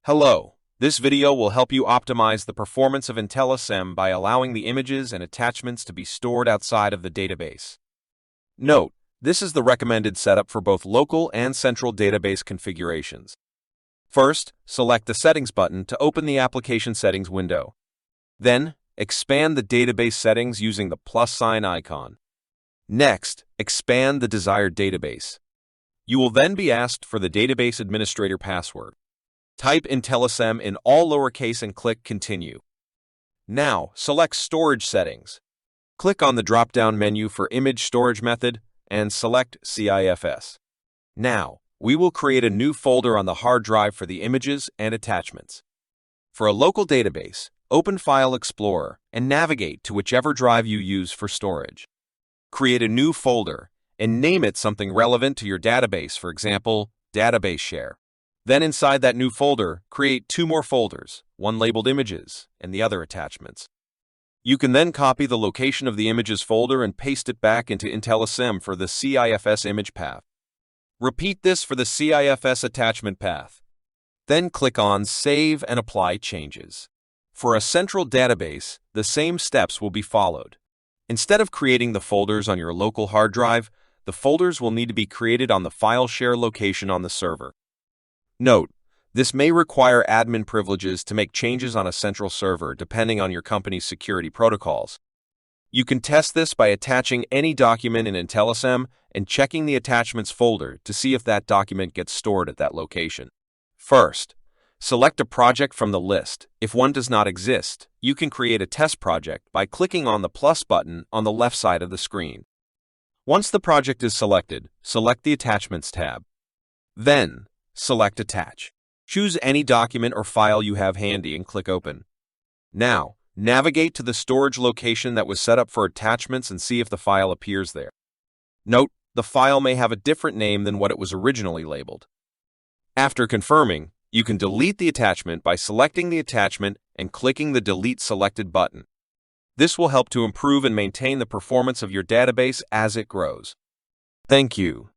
Hello. This video will help you optimize the performance of IntelliSEM by allowing the images and attachments to be stored outside of the database. Note, this is the recommended setup for both local and central database configurations. First, select the Settings button to open the Application Settings window. Then, expand the database settings using the plus sign icon. Next, expand the desired database. You will then be asked for the database administrator password. Type IntelliSEM in all lowercase and click Continue. Now, select Storage Settings. Click on the drop-down menu for Image Storage Method and select CIFS. Now, we will create a new folder on the hard drive for the images and attachments. For a local database, open File Explorer and navigate to whichever drive you use for storage. Create a new folder and name it something relevant to your database, for example, Database Share. Then inside that new folder, create two more folders, one labeled Images and the other Attachments. You can then copy the location of the Images folder and paste it back into IntelliSEM for the CIFS image path. Repeat this for the CIFS attachment path. Then click on Save and Apply Changes. For a central database, the same steps will be followed. Instead of creating the folders on your local hard drive, the folders will need to be created on the file share location on the server. Note, this may require admin privileges to make changes on a central server depending on your company's security protocols. You can test this by attaching any document in IntelliSEM and checking the attachments folder to see if that document gets stored at that location. First, select a project from the list. If one does not exist, you can create a test project by clicking on the plus button on the left side of the screen. Once the project is selected, select the Attachments tab. Then, select Attach. Choose any document or file you have handy and click Open. Now, navigate to the storage location that was set up for attachments and see if the file appears there. Note, the file may have a different name than what it was originally labeled. After confirming, you can delete the attachment by selecting the attachment and clicking the Delete Selected button. This will help to improve and maintain the performance of your database as it grows. Thank you.